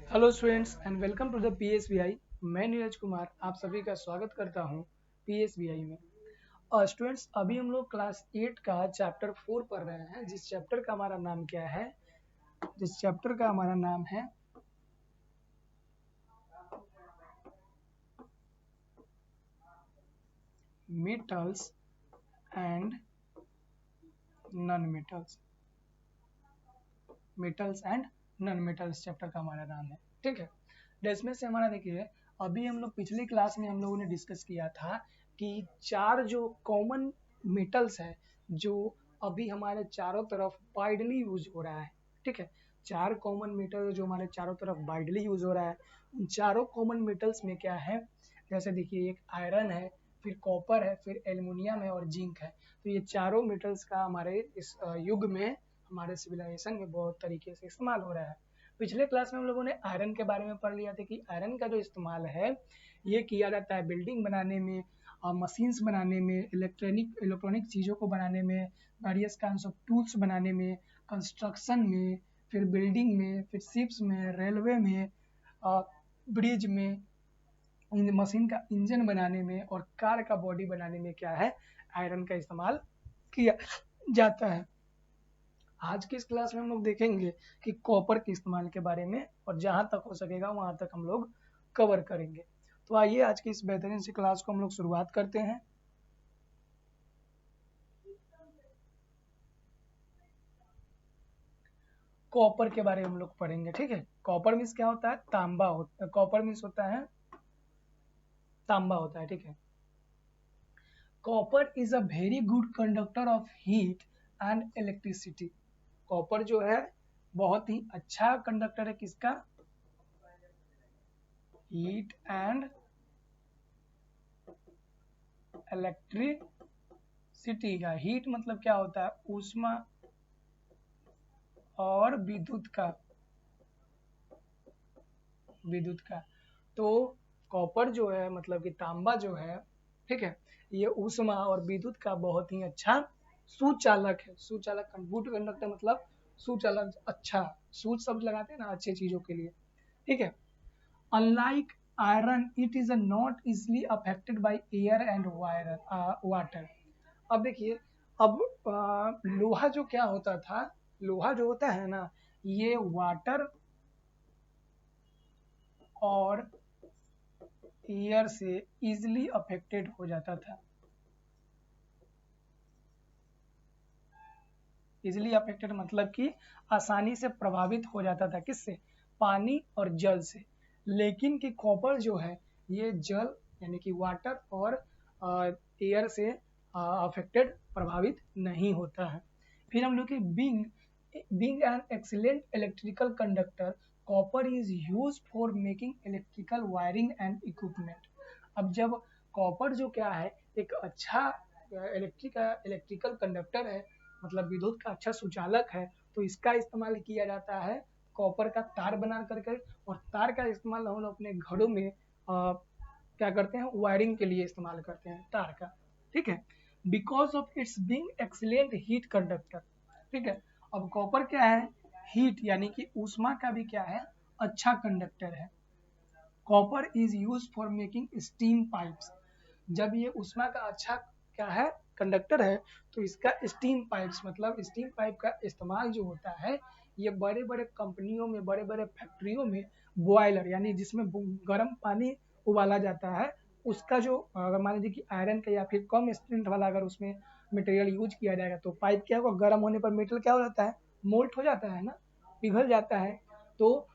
Hello students and welcome to the PSBI. मैं नीरज कुमार आप सभी का स्वागत करता हूं पीएसबीआई में। स्टूडेंट्स अभी हम लोग क्लास 8 का चैप्टर 4 पढ़ रहे हैं, जिस चैप्टर का हमारा नाम क्या है? जिस चैप्टर का हमारा नाम है metals and non metals. Metals and non metals chapter का हमारा नाम है, ठीक है। इसमें से हमारा देखिए, अभी हम लोग पिछली क्लास में हम लोगों ने डिस्कस किया था कि चार जो कॉमन मेटल्स है जो अभी हमारे चारों तरफ वाइडली यूज हो रहा है, ठीक है। चार कॉमन मेटल जो हमारे चारों तरफ वाइडली यूज हो रहा है, उन चारों कॉमन मेटल्स में क्या है? जैसे देखिए, एक आयरन है, फिर कॉपर है, फिर एल्युमिनियम है और जिंक है। तो ये चारों मेटल्स का हमारे इस युग में, हमारे सिविलाइजेशन में बहुत तरीके से इस्तेमाल हो रहा है। पिछले क्लास में हम लोगों ने आयरन के बारे में पढ़ लिया था कि आयरन का जो इस्तेमाल है ये किया जाता है बिल्डिंग बनाने में, मशीन्स बनाने में, इलेक्ट्रॉनिक चीज़ों को बनाने में, वेरियस काइंड्स ऑफ टूल्स बनाने में, कंस्ट्रक्शन में, फिर बिल्डिंग में, फिर शिप्स में, रेलवे में, ब्रिज में, मशीन का इंजन बनाने में और कार का बॉडी बनाने में क्या है? आयरन का इस्तेमाल किया जाता है। आज की इस क्लास में हम लोग देखेंगे कि कॉपर के इस्तेमाल के बारे में, और जहां तक हो सकेगा वहां तक हम लोग कवर करेंगे। तो आइए आज की इस बेहतरीन सी क्लास को हम लोग शुरुआत करते हैं। कॉपर के बारे में हम लोग पढ़ेंगे, ठीक है। कॉपर मीन्स क्या होता है? तांबा होता है। कॉपर मीन्स होता है तांबा होता है, ठीक है। Copper is a very good conductor of heat and electricity. Copper जो है बहुत ही अच्छा कंडक्टर है, किसका? हीट एंड इलेक्ट्रिसिटी का। हीट मतलब क्या होता है? ऊष्मा और विद्युत का। तो कॉपर जो है मतलब कि तांबा जो है, ठीक है, ये ऊष्मा और विद्युत का बहुत ही अच्छा सुचालक है। सुचालक, गुड कंडक्टर मतलब सुचालक, अच्छा। सूच शब्द लगाते हैं ना अच्छे चीजों के लिए, ठीक है। Unlike iron it is not easily affected by air and water. अब देखिए, अब लोहा जो क्या होता था, लोहा जो होता है ना, ये वाटर और एयर से इजिली अफेक्टेड हो जाता था। इजिली अफेक्टेड मतलब कि आसानी से प्रभावित हो जाता था, किससे? पानी और जल से। लेकिन कि कॉपर जो है ये जल यानी कि वाटर और एयर से अफेक्टेड, प्रभावित नहीं होता है। फिर हम लोग की being an excellent electrical conductor, copper is use for making electrical wiring and equipment. अब जब कॉपर जो क्या है, एक अच्छा इलेक्ट्रिकल कंडक्टर है, मतलब विद्युत का अच्छा सुचालक है, तो इसका इस्तेमाल किया जाता है कॉपर का तार बना करके। और तार का इस्तेमाल हम लोग अपने घरों में क्या करते हैं? वायरिंग के लिए इस्तेमाल करते हैं तार का, ठीक है। Because of its being excellent heat conductor, ठीक है। अब कॉपर क्या है? हीट यानी कि ऊष्मा का भी क्या है? अच्छा कंडक्टर है। Copper is use for making steam pipes. जब ये ऊष्मा का अच्छा क्या है? कंडक्टर है, तो इसका स्टीम पाइप्स मतलब स्टीम पाइप का इस्तेमाल जो होता है, ये बड़े बड़े कंपनियों में, बड़े बड़े फैक्ट्रियों में, बॉयलर यानी जिसमें गर्म पानी उबाला जाता है, उसका जो अगर मान लीजिए कि आयरन का या फिर कम स्ट्रेंथ वाला अगर उसमें मटेरियल यूज किया जाएगा, तो पाइप क्या होगा? गर्म होने पर मेटल क्या हो जाता है? मोल्ट हो जाता है ना, पिघल जाता है। तो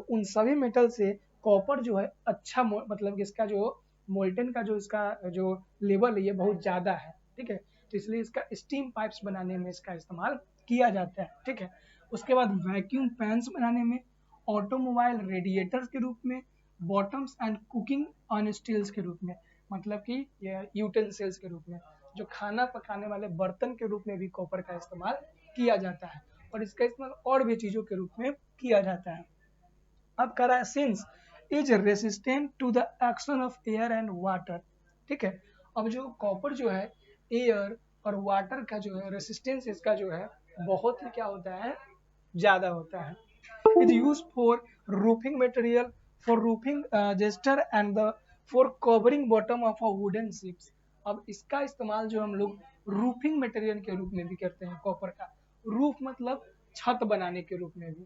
उन सभी मेटल से कॉपर जो है अच्छा मतलब कि इसका जो मोल्टन का जो इसका जो लेवल है ये बहुत ज़्यादा है, ठीक है। तो इसलिए इसका स्टीम पाइप्स बनाने में इसका इस्तेमाल किया जाता है, ठीक है। उसके बाद वैक्यूम फैंस बनाने में, ऑटोमोबाइल रेडिएटर्स के रूप में, bottoms and cooking on steels के रूप में, मतलब कि यूटेंसिल्स के रूप में, जो खाना पकाने वाले बर्तन के रूप में भी कॉपर का इस्तेमाल किया जाता है। और इसका इस्तेमाल और भी चीज़ों के रूप में किया जाता है। अब कह रहा है zinc is resistant to the action of air and water, ठीक है। अब जो कॉपर जो है, एयर और वाटर का जो है रेसिस्टेंस इसका जो है बहुत ही क्या होता है? ज़्यादा होता है। Is use for roofing material, for roofing jester and the for covering bottom of a wooden ships. अब इसका इस्तेमाल जो हम लोग रूफिंग मटेरियल के रूप में भी करते हैं, कॉपर का। रूफ मतलब छत बनाने के रूप में भी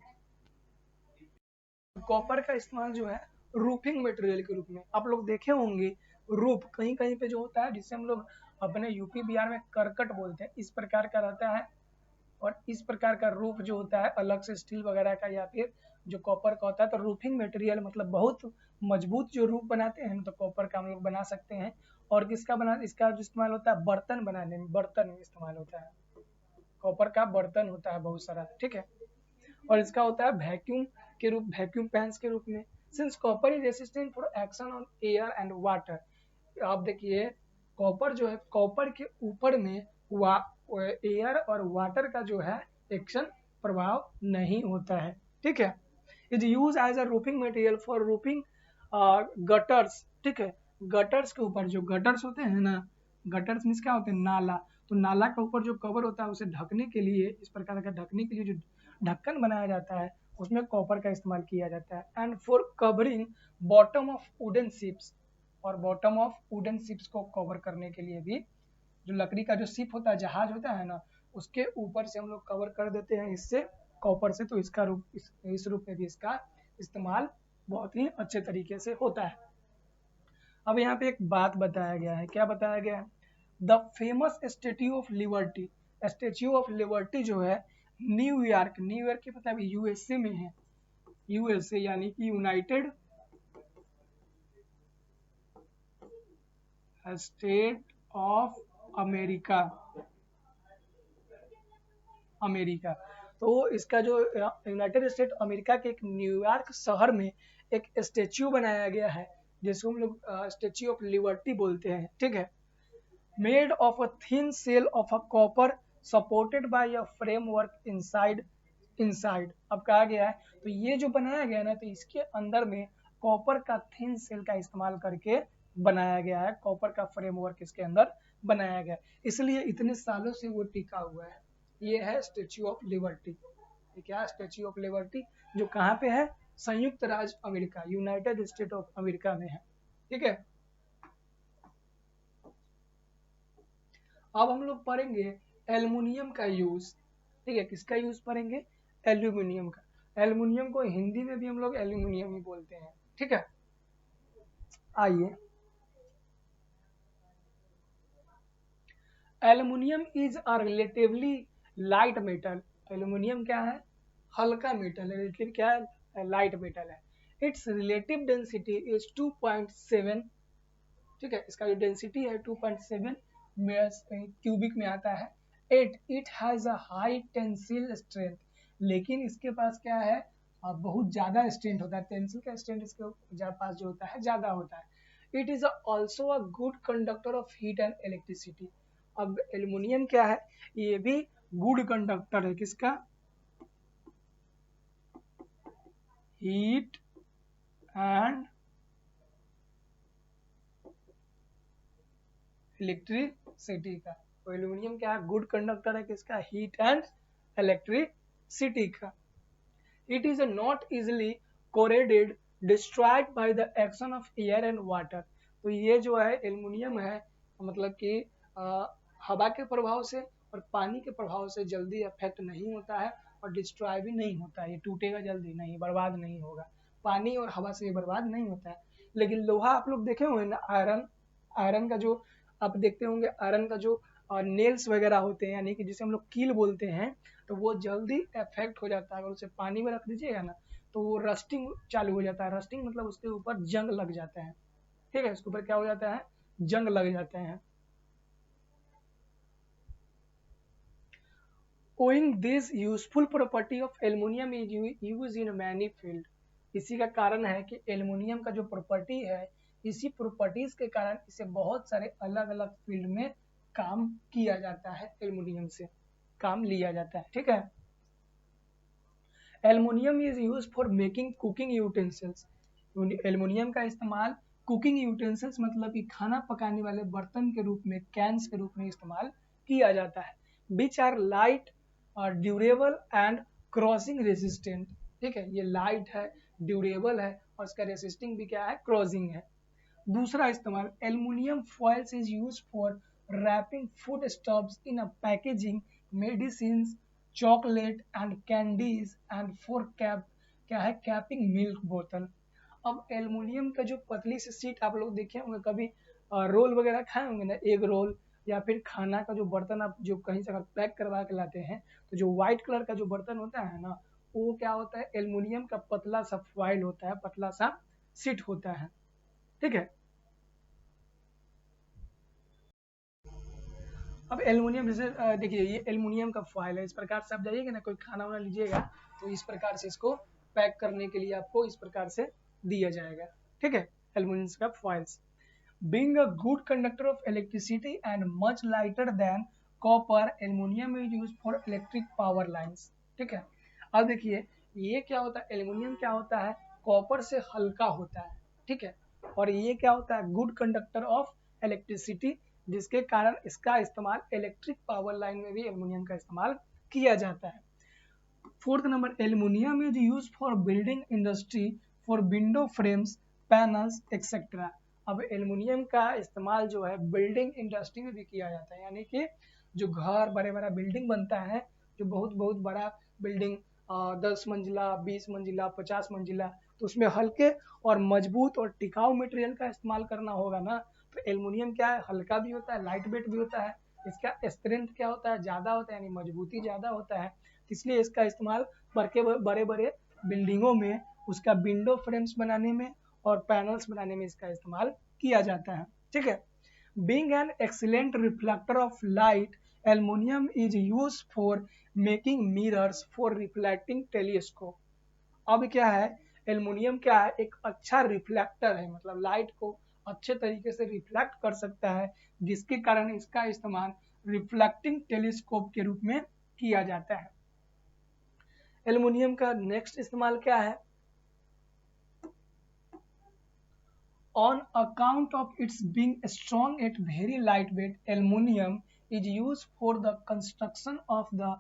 कॉपर का इस्तेमाल जो है रूफिंग मटेरियल के रूप में। आप लोग देखे होंगे रूफ कहीं कहीं पे जो होता है, जिसे हम लोग अपने यूपी बिहार में करकट बोलते हैं, इस प्रकार का रहता है। और इस प्रकार का रूफ जो होता है अलग से स्टील वगैरह का या फिर जो कॉपर का होता है। तो रूफिंग मटेरियल मतलब बहुत मजबूत जो रूफ बनाते हैं तो कॉपर का हम लोग बना सकते हैं। और इसका जो इस्तेमाल होता है बर्तन बनाने में, बर्तन में इस्तेमाल होता है। कॉपर का बर्तन होता है बहुत सारा, ठीक है। और इसका होता है वैक्यूम पैंस के रूप में। Since copper is resistant for action on air and water. आप देखिए कॉपर जो है, कॉपर के ऊपर में एयर और वाटर का जो है एक्शन प्रभाव नहीं होता है, ठीक है। Is use as a roofing material for roofing gutters, ठीक है। गटर्स के ऊपर जो गटर्स होते हैं ना, गटर्स मीन्स क्या होते हैं, नाला। तो नाला के ऊपर जो कवर होता है उसे ढकने के लिए, इस प्रकार का ढकने के लिए जो ढक्कन बनाया जाता है उसमें कॉपर का इस्तेमाल किया जाता है। And for covering bottom of wooden ships, और बॉटम ऑफ वुडन शिप्स को कवर करने के लिए भी, जो लकड़ी का जो शिप होता है, जहाज होता है ना, उसके ऊपर से हम लोग कवर कर देते हैं इससे, कॉपर से। तो इसका रूप इस रूप में भी इसका इस्तेमाल बहुत ही अच्छे तरीके से होता है। अब यहाँ पे एक बात बताया गया है, क्या बताया गया है, the famous statue of liberty. Statue of liberty जो है न्यूयॉर्क, न्यूयॉर्क के मतलब यूएसए में है, यूएसए यानी कि United state of America, America. तो इसका जो यूनाइटेड स्टेट अमेरिका के एक न्यूयॉर्क शहर में एक स्टेच्यू बनाया गया है, जिसको हम लोग स्टेच्यू ऑफ लिबर्टी बोलते हैं, ठीक है। Made of a thin cell of a copper supported by a framework inside. अब कहा गया है तो ये जो बनाया गया है ना, तो इसके अंदर में कॉपर का थिन सेल का इस्तेमाल करके बनाया गया है, कॉपर का फ्रेमवर्क इसके अंदर बनाया गया है, इसलिए इतने सालों से वो टिका हुआ है। ये है स्टेच्यू ऑफ लिबर्टी। ये क्या, स्टेच्यू ऑफ लिबर्टी, जो कहाँ पे है, संयुक्त राज्य America, United state of America में है, ठीक है। अब हम लोग पढ़ेंगे एल्युमिनियम का यूज, ठीक है। किसका यूज पढ़ेंगे, एल्यूमिनियम का। एल्युमिनियम को हिंदी में भी हम लोग एल्यूमिनियम ही बोलते हैं, ठीक है। आइए, aluminium is a relatively light metal. Aluminium क्या है, हल्का मेटल है, रिलेटिव क्या है, लाइट मेटल है। इट्स रिलेटिव डेंसिटी इज 2.7, ठीक है। इसका जो डेंसिटी है 2.7 क्यूबिक में आता है। It has a high tensile strength, लेकिन इसके पास क्या है, बहुत ज्यादा स्ट्रेंथ होता है, टेंसिल का स्ट्रेंथ इसके पास जो होता है ज्यादा होता है। It is also a good conductor of heat and electricity. अब एल्युमिनियम क्या है, ये भी गुड कंडक्टर है, किसका, हीट एंड इलेक्ट्रिसिटी का। तो एल्युमिनियम क्या है, गुड कंडक्टर है, किसका, हीट एंड इलेक्ट्रिसिटी का। It is not easily corroded, destroyed by the action of air and water. तो ये जो है एल्युमिनियम है, मतलब कि हवा के प्रभाव से और पानी के प्रभाव से जल्दी अफेक्ट नहीं होता है और डिस्ट्रॉय भी नहीं होता है, ये टूटेगा जल्दी नहीं, बर्बाद नहीं होगा, पानी और हवा से ये बर्बाद नहीं होता है। लेकिन लोहा आप लोग देखे होंगे ना, आयरन, आयरन का जो आप देखते होंगे, आयरन का जो नेल्स वगैरह होते हैं, यानी कि जिसे हम लोग कील बोलते हैं, तो वो जल्दी इफेक्ट हो जाता है। अगर उसे पानी में रख दीजिएगा ना तो वो रस्टिंग चालू हो जाता है। रस्टिंग मतलब उसके ऊपर जंग लग जाता है, ठीक है, इसके ऊपर क्या हो जाता है, जंग लग जाते हैं। Owing this useful property of aluminium is used in many field। इसी का कारण है कि एल्युमिनियम का जो प्रॉपर्टी है, इसी प्रॉपर्टीज के कारण इसे बहुत सारे अलग अलग फील्ड में काम किया जाता है, एल्युमिनियम से काम लिया जाता है, ठीक है। Aluminium is use for making cooking utensils. Aluminium का इस्तेमाल कुकिंग यूटेंसिल्स मतलब कि खाना पकाने वाले बर्तन के रूप में, कैंस के रूप में इस्तेमाल किया जाता है। Which are light, durable and crossing resistant. ठीक है, ये लाइट है, ड्यूरेबल है और इसका रेसिस्टिंग भी क्या है, क्रॉसिंग है। दूसरा इस्तेमाल, aluminium foils is use for wrapping food stuffs in a packaging medicine, chocolate and candies and for cap, क्या है, कैपिंग मिल्क बोतल। अब एल्युमिनियम का जो पतली सी सीट आप लोग देखे होंगे कभी, रोल वगैरह खाए होंगे ना, एग रोल या फिर खाना का जो बर्तन आप जो कहीं से अगर पैक करवा के लाते हैं, तो जो व्हाइट कलर का जो बर्तन होता है ना, वो क्या होता है, एल्युमिनियम का पतला सा फॉइल होता है, पतला सा सीट होता है। ठीक है, अब एल्युमिनियम जैसे देखिए ये एल्युमिनियम का फॉइल है, इस प्रकार से आप जाइएगा ना कोई खाना वाना लीजिएगा तो इस प्रकार से इसको पैक करने के लिए आपको इस प्रकार से दिया जाएगा। ठीक है, एल्युमिनियम का foils being a good conductor of electricity and much lighter than copper, aluminium is used for electric power lines। ठीक है, अब देखिए ये क्या होता है, एल्युमिनियम क्या होता है, कॉपर से हल्का होता है। ठीक है, और ये क्या होता है, गुड कंडक्टर ऑफ इलेक्ट्रिसिटी, जिसके कारण इसका इस्तेमाल इलेक्ट्रिक पावर लाइन में भी एल्युमिनियम का इस्तेमाल किया जाता है। Fourth number, aluminium is use for building industry for window frames, panels etcetera. अब एल्युमिनियम का इस्तेमाल जो है बिल्डिंग इंडस्ट्री में भी किया जाता है, यानी कि जो घर बड़े बड़ा बिल्डिंग बनता है, जो बहुत बहुत बड़ा बिल्डिंग 10 मंजिला 20 मंजिला 50 मंजिला, तो उसमें हल्के और मजबूत और टिकाऊ मटेरियल का इस्तेमाल करना होगा ना, तो एल्युमिनियम क्या है, हल्का भी होता है, लाइट वेट भी होता है, इसका स्ट्रेंथ क्या होता है, ज़्यादा होता है, यानी मजबूती ज़्यादा होता है, इसलिए इसका इस्तेमाल बड़े बड़े बिल्डिंगों में उसका विंडो फ्रेम्स बनाने में और पैनल्स बनाने में इसका इस्तेमाल किया जाता है। ठीक है, being an excellent reflector of light, aluminium is use for making mirrors for reflecting telescope. अब क्या है, एल्युमिनियम क्या है, एक अच्छा रिफ्लेक्टर है, मतलब लाइट को अच्छे तरीके से रिफ्लेक्ट कर सकता है, जिसके कारण इसका इस्तेमाल रिफ्लेक्टिंग टेलीस्कोप के रूप में किया जाता है। एल्युमिनियम का नेक्स्ट इस्तेमाल क्या है, on account of its being strong and very lightweight, aluminum is used for the construction of the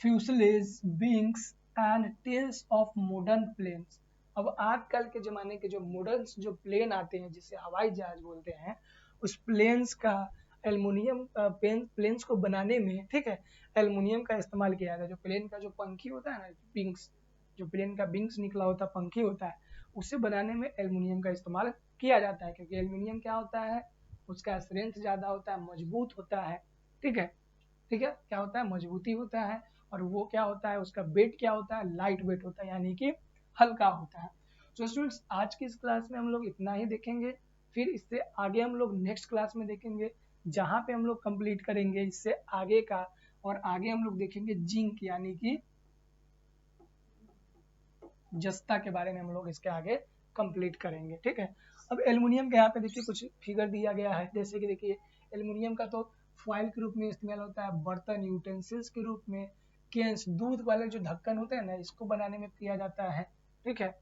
fuselage, wings and tails of modern planes। अब आजकल के ज़माने के जो मॉडर्न जो प्लेन आते हैं जिसे हवाई जहाज बोलते हैं, उस प्लेन्स का एल्युमिनियम प्लेन्स को बनाने में, ठीक है, एल्युमिनियम का इस्तेमाल किया जाता है। जो प्लेन का जो पंखी होता है ना, विंग्स, जो प्लेन का विंग्स निकला होता है, पंखी होता है, उसे बनाने में एल्युमिनियम का इस्तेमाल किया जाता है, क्योंकि एल्युमिनियम क्या होता है, उसका स्ट्रेंथ ज़्यादा होता है, मजबूत होता है। ठीक है, ठीक है, क्या होता है, मजबूती होता है, और वो क्या होता है, उसका वेट क्या होता है, लाइट वेट होता है, यानी कि हल्का होता है। तो स्टूडेंट्स आज की इस क्लास में हम लोग इतना ही देखेंगे, फिर इससे आगे हम लोग नेक्स्ट क्लास में देखेंगे, जहाँ पे हम लोग कंप्लीट करेंगे इससे आगे का, और आगे हम लोग देखेंगे जिंक, यानी कि जस्ता के बारे में हम लोग इसके आगे कंप्लीट करेंगे। ठीक है, अब एल्युमिनियम के यहाँ पे देखिए कुछ फिगर दिया गया है, जैसे कि देखिए एल्युमिनियम का तो फॉइल के रूप में इस्तेमाल होता है, बर्तन यूटेंसिल्स के रूप में, केन्स, दूध वाले जो ढक्कन होते हैं ना, इसको बनाने में किया जाता है। ठीक है,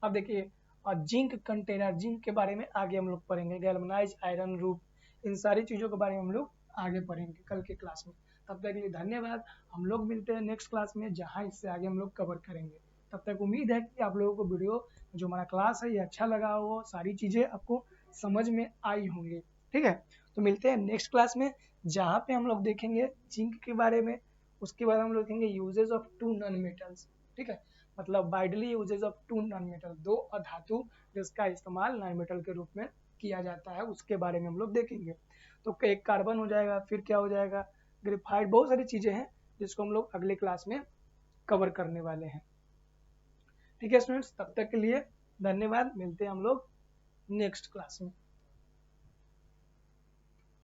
अब देखिए जिंक कंटेनर, जिंक के बारे में आगे हम लोग पढ़ेंगे, गैल्वेनाइज आयरन रूप, इन सारी चीज़ों के बारे में हम लोग आगे पढ़ेंगे कल के क्लास में। तब तक के लिए धन्यवाद, हम लोग मिलते हैं नेक्स्ट क्लास में, जहाँ इससे आगे हम लोग कवर करेंगे। तब तक उम्मीद है कि आप लोगों को वीडियो जो हमारा क्लास है ये अच्छा लगा हो, सारी चीज़ें आपको समझ में आई होंगी। ठीक है, तो मिलते हैं नेक्स्ट क्लास में, जहाँ पे हम लोग देखेंगे जिंक के बारे में, उसके बाद हम लोग देखेंगे यूजेज ऑफ 2 नॉन मेटल्स। ठीक है, मतलब widely usages of 2 non metal, 2 अधातु जिसका इस्तेमाल नॉन मेटल के रूप में किया जाता है, उसके बारे में हम लोग देखेंगे। तो एक कार्बन हो जाएगा, फिर क्या हो जाएगा, ग्रेफाइट, बहुत सारी चीज़ें हैं जिसको हम लोग अगले क्लास में कवर करने वाले हैं। ठीक है स्टूडेंट्स, तब तक के लिए धन्यवाद, मिलते हैं हम लोग नेक्स्ट क्लास में।